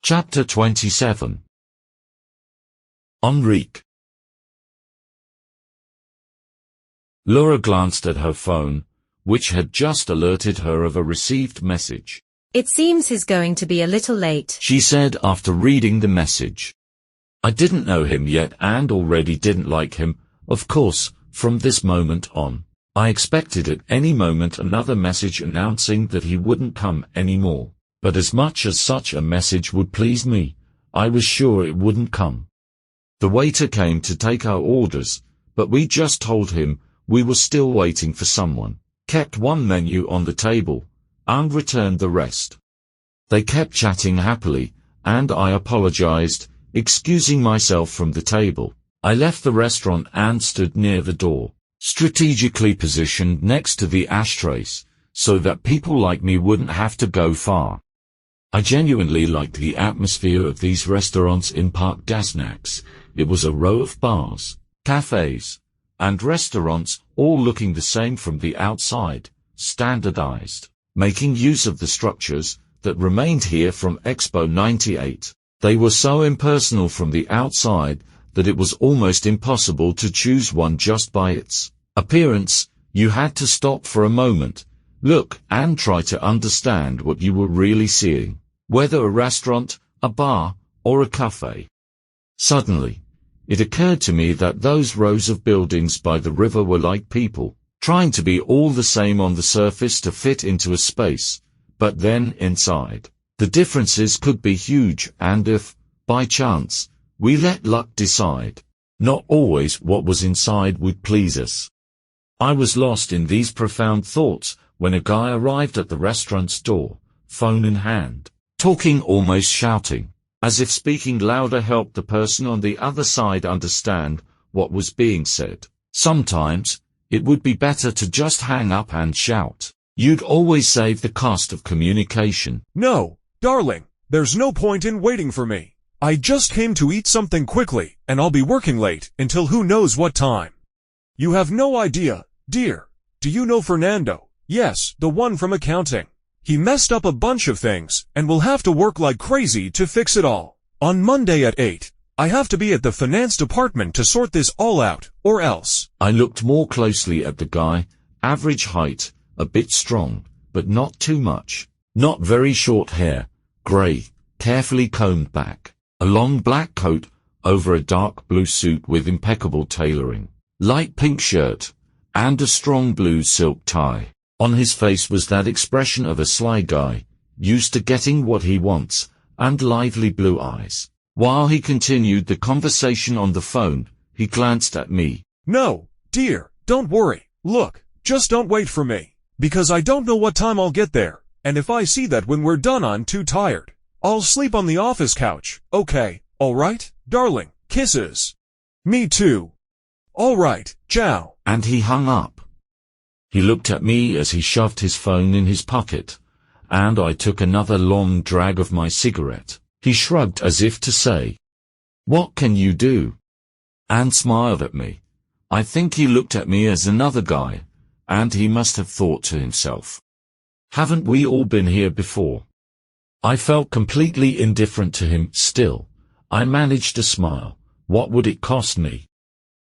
Chapter 27. Henrique. Laura glanced at her phone, which had just alerted her of a received message. It seems he's going to be a little late, she said after reading the message. I didn't know him yet and already didn't like him, of course, from this moment on. I expected at any moment another message announcing that he wouldn't come anymore. But as much as such a message would please me, I was sure it wouldn't come. The waiter came to take our orders, but we just told him we were still waiting for someone, kept one menu on the table, and returned the rest. They kept chatting happily, and I apologized, excusing myself from the table. I left the restaurant and stood near the door, strategically positioned next to the ashtrays, so that people like me wouldn't have to go far. I genuinely liked the atmosphere of these restaurants in Parc des Nachts. It was a row of bars, cafes, and restaurants, all looking the same from the outside, standardized, making use of the structures that remained here from Expo 98. They were so impersonal from the outside that it was almost impossible to choose one just by its appearance. You had to stop for a moment, look, and try to understand what you were really seeing, whether a restaurant, a bar, or a cafe. Suddenly, it occurred to me that those rows of buildings by the river were like people, trying to be all the same on the surface to fit into a space, but then inside, the differences could be huge, and if, by chance, we let luck decide, not always what was inside would please us. I was lost in these profound thoughts when a guy arrived at the restaurant's door, phone in hand, talking, almost shouting, as if speaking louder helped the person on the other side understand what was being said. Sometimes, it would be better to just hang up and shout. You'd always save the cost of communication. No, darling, there's no point in waiting for me. I just came to eat something quickly, and I'll be working late until who knows what time. You have no idea, dear. Do you know Fernando? Yes, the one from accounting. He messed up a bunch of things, and will have to work like crazy to fix it all. On Monday at 8, I have to be at the finance department to sort this all out, or else. I looked more closely at the guy, average height, a bit strong, but not too much. Not very short hair, grey, carefully combed back, a long black coat over a dark blue suit with impeccable tailoring, light pink shirt, and a strong blue silk tie. On his face was that expression of a sly guy, used to getting what he wants, and lively blue eyes. While he continued the conversation on the phone, he glanced at me. No, dear, don't worry. Look, just don't wait for me, because I don't know what time I'll get there, and if I see that when we're done I'm too tired, I'll sleep on the office couch. Okay, alright, darling, kisses. Me too. Alright, ciao. And he hung up. He looked at me as he shoved his phone in his pocket, and I took another long drag of my cigarette. He shrugged as if to say, "What can you do?" and smiled at me. I think he looked at me as another guy, and he must have thought to himself, "Haven't we all been here before?" I felt completely indifferent to him. Still, I managed to smile. What would it cost me?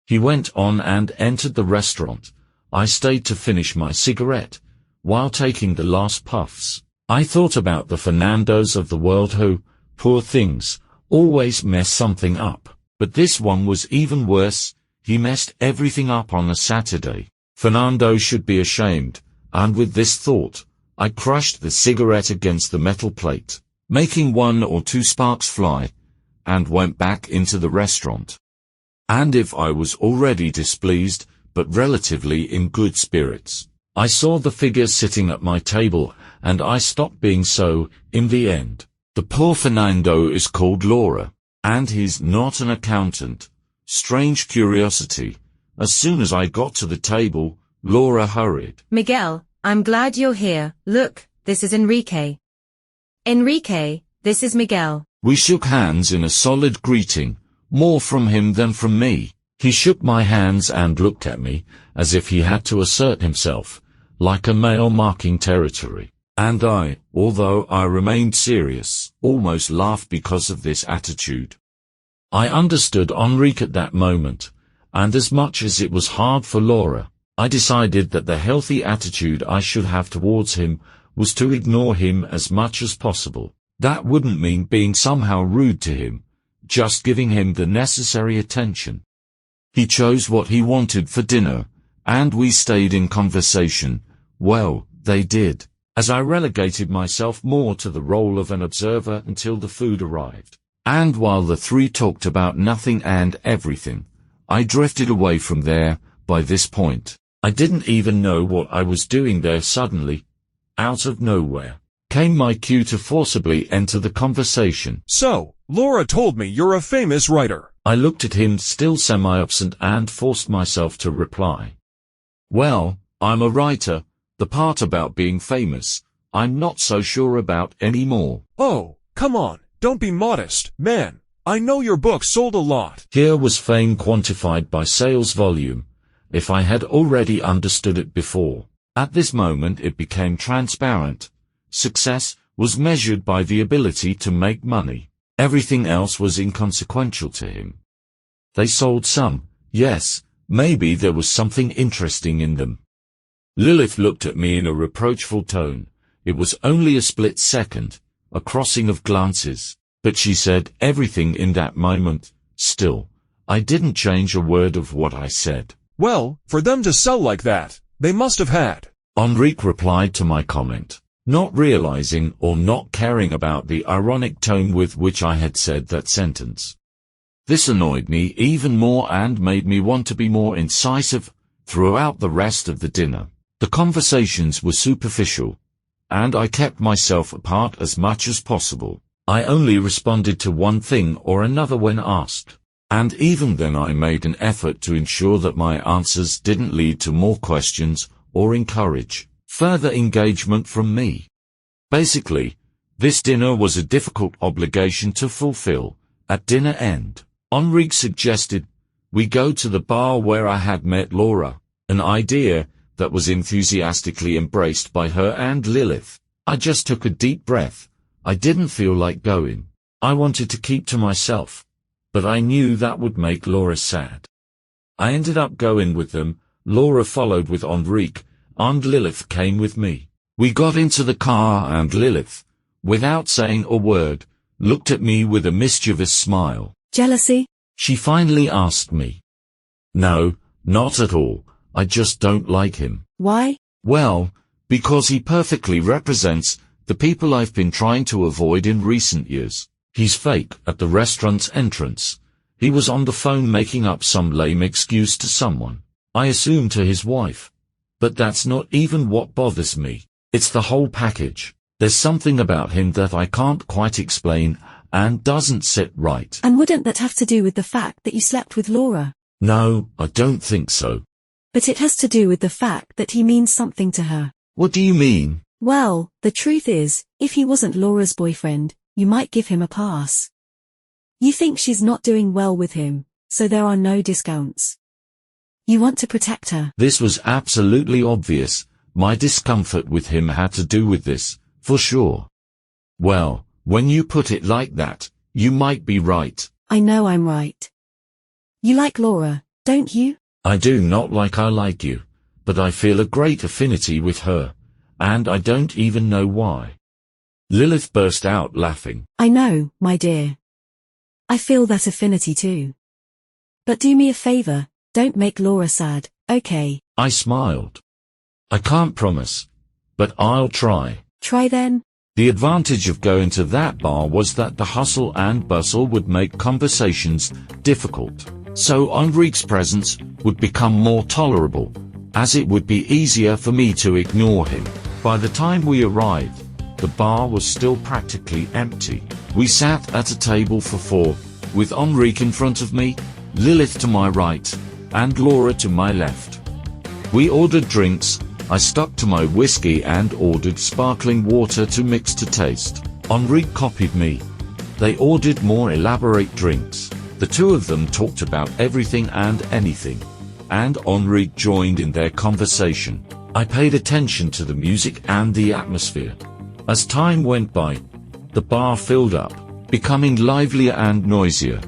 He went on and entered the restaurant. I stayed to finish my cigarette, while taking the last puffs. I thought about the Fernandos of the world who, poor things, always mess something up. But this one was even worse. He messed everything up on a Saturday. Fernando should be ashamed, and with this thought, I crushed the cigarette against the metal plate, making 1 or 2 sparks fly, and went back into the restaurant. And if I was already displeased, but relatively in good spirits, I saw the figure sitting at my table, and I stopped being so, in the end. The poor Fernando is called Laura, and he's not an accountant. Strange curiosity. As soon as I got to the table, Laura hurried. Miguel, I'm glad you're here. Look, this is Enrique. Enrique, this is Miguel. We shook hands in a solid greeting, more from him than from me. He shook my hands and looked at me, as if he had to assert himself, like a male marking territory. And I, although I remained serious, almost laughed because of this attitude. I understood Henrique at that moment, and as much as it was hard for Laura, I decided that the healthy attitude I should have towards him was to ignore him as much as possible. That wouldn't mean being somehow rude to him, just giving him the necessary attention. He chose what he wanted for dinner, and we stayed in conversation. Well, they did, as I relegated myself more to the role of an observer until the food arrived. And while the three talked about nothing and everything, I drifted away from there. By this point, I didn't even know what I was doing there. Suddenly, out of nowhere, came my cue to forcibly enter the conversation. So, Laura told me you're a famous writer. I looked at him, still semi-absent, and forced myself to reply. Well, I'm a writer. The part about being famous, I'm not so sure about anymore. Oh, come on, don't be modest, man. I know your book sold a lot. Here was fame quantified by sales volume, if I had already understood it before. At this moment it became transparent. Success was measured by the ability to make money. Everything else was inconsequential to him. They sold some, yes, maybe there was something interesting in them. Lilith looked at me in a reproachful tone. It was only a split second, a crossing of glances, but she said everything in that moment. Still, I didn't change a word of what I said. Well, for them to sell like that, they must have had. Henrique replied to my comment, not realizing or not caring about the ironic tone with which I had said that sentence. This annoyed me even more and made me want to be more incisive throughout the rest of the dinner. The conversations were superficial, and I kept myself apart as much as possible. I only responded to one thing or another when asked, and even then I made an effort to ensure that my answers didn't lead to more questions or encourage further engagement from me. Basically, this dinner was a difficult obligation to fulfill. At dinner end, Henrique suggested we go to the bar where I had met Laura, an idea that was enthusiastically embraced by her and Lilith. I just took a deep breath. I didn't feel like going. I wanted to keep to myself, but I knew that would make Laura sad. I ended up going with them. Laura followed with Henrique, and Lilith came with me. We got into the car and Lilith, without saying a word, looked at me with a mischievous smile. Jealousy? She finally asked me. No, not at all. I just don't like him. Why? Well, because he perfectly represents the people I've been trying to avoid in recent years. He's fake at the restaurant's entrance. He was on the phone making up some lame excuse to someone. I assume to his wife. But that's not even what bothers me. It's the whole package. There's something about him that I can't quite explain and doesn't sit right. And wouldn't that have to do with the fact that you slept with Laura? No, I don't think so. But it has to do with the fact that he means something to her. What do you mean? Well, the truth is, if he wasn't Laura's boyfriend, you might give him a pass. You think she's not doing well with him, so there are no discounts. You want to protect her. This was absolutely obvious. My discomfort with him had to do with this, for sure. Well, when you put it like that, you might be right. I know I'm right. You like Laura, don't you? I do, not like I like you, but I feel a great affinity with her, and I don't even know why. Lilith burst out laughing. I know, my dear. I feel that affinity too. But do me a favor, don't make Laura sad, okay? I smiled. I can't promise, but I'll try. Try then. The advantage of going to that bar was that the hustle and bustle would make conversations difficult, so Henrique's presence would become more tolerable, as it would be easier for me to ignore him. By the time we arrived, the bar was still practically empty. We sat at a table for four, with Henrique in front of me, Lilith to my right, and Laura to my left. We ordered drinks. I stuck to my whiskey and ordered sparkling water to mix to taste. Henrique copied me. They ordered more elaborate drinks. The two of them talked about everything and anything, and Henrique joined in their conversation. I paid attention to the music and the atmosphere. As time went by, the bar filled up, becoming livelier and noisier,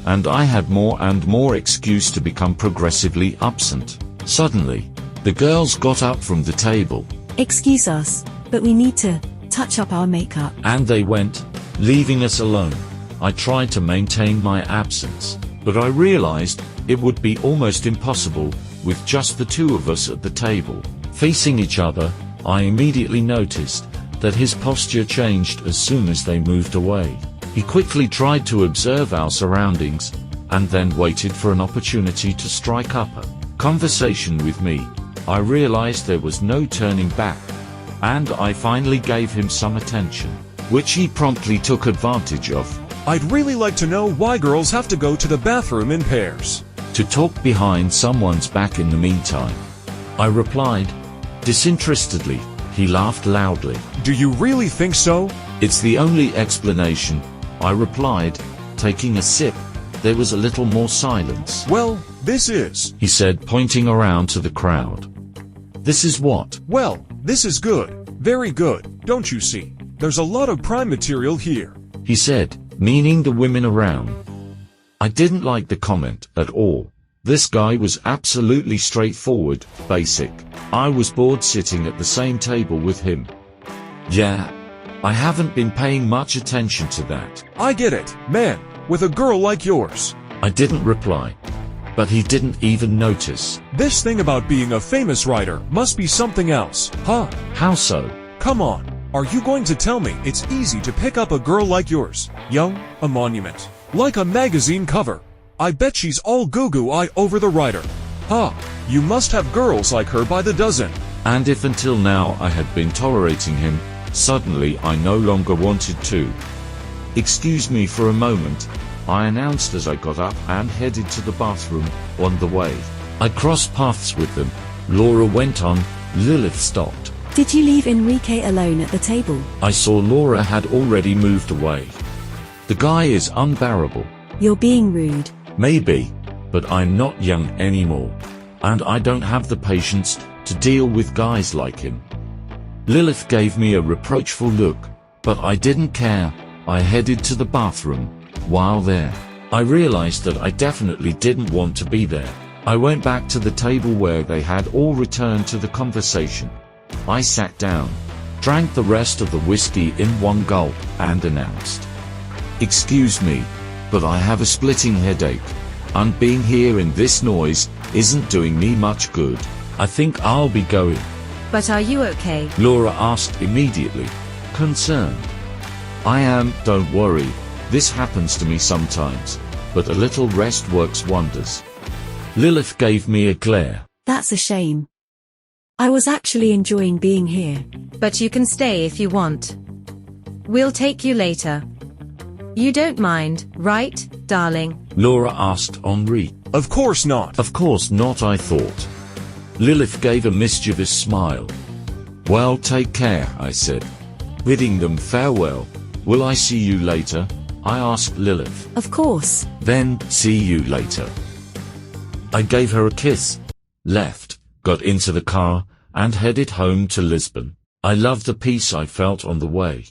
and I had more and more excuse to become progressively absent. Suddenly, the girls got up from the table. Excuse us, but we need to touch up our makeup. And they went, leaving us alone. I tried to maintain my absence, but I realized it would be almost impossible with just the two of us at the table. Facing each other, I immediately noticed that his posture changed as soon as they moved away. He quickly tried to observe our surroundings, and then waited for an opportunity to strike up a conversation with me. I realized there was no turning back, and I finally gave him some attention, which he promptly took advantage of. I'd really like to know why girls have to go to the bathroom in pairs. To talk behind someone's back in the meantime, I replied, disinterestedly. He laughed loudly. Do you really think so? It's the only explanation, I replied, taking a sip. There was a little more silence. Well, this is, he said, pointing around to the crowd. This is what? Well, this is good. Very good, don't you see? There's a lot of prime material here, he said, meaning the women around. I didn't like the comment at all. This guy was absolutely straightforward, basic. I was bored sitting at the same table with him. Yeah, I haven't been paying much attention to that. I get it, man, with a girl like yours. I didn't reply, but he didn't even notice. This thing about being a famous writer must be something else, huh? How so? Come on, are you going to tell me it's easy to pick up a girl like yours? Young, a monument, like a magazine cover. I bet she's all goo-goo-eye over the writer. Huh, you must have girls like her by the dozen. And if until now I had been tolerating him, suddenly I no longer wanted to. Excuse me for a moment, I announced as I got up and headed to the bathroom. On the way, I crossed paths with them. Laura went on, Lilith stopped. Did you leave Henrique alone at the table? I saw Laura had already moved away. The guy is unbearable. You're being rude. Maybe, but I'm not young anymore, and I don't have the patience to deal with guys like him. Lilith gave me a reproachful look, but I didn't care. I headed to the bathroom. While there, I realized that I definitely didn't want to be there. I went back to the table where they had all returned to the conversation. I sat down, drank the rest of the whiskey in one gulp, and announced, "Excuse me, but I have a splitting headache, and being here in this noise isn't doing me much good. I think I'll be going." But are you okay? Laura asked immediately, concerned. I am, don't worry, this happens to me sometimes, but a little rest works wonders. Lilith gave me a glare. That's a shame. I was actually enjoying being here. But you can stay if you want. We'll take you later. You don't mind, right, darling? Laura asked Henri. Of course not. Of course not, I thought. Lilith gave a mischievous smile. Well, take care, I said, bidding them farewell. Will I see you later? I asked Lilith. Of course. Then, see you later. I gave her a kiss, left, got into the car, and headed home to Lisbon. I loved the peace I felt on the way.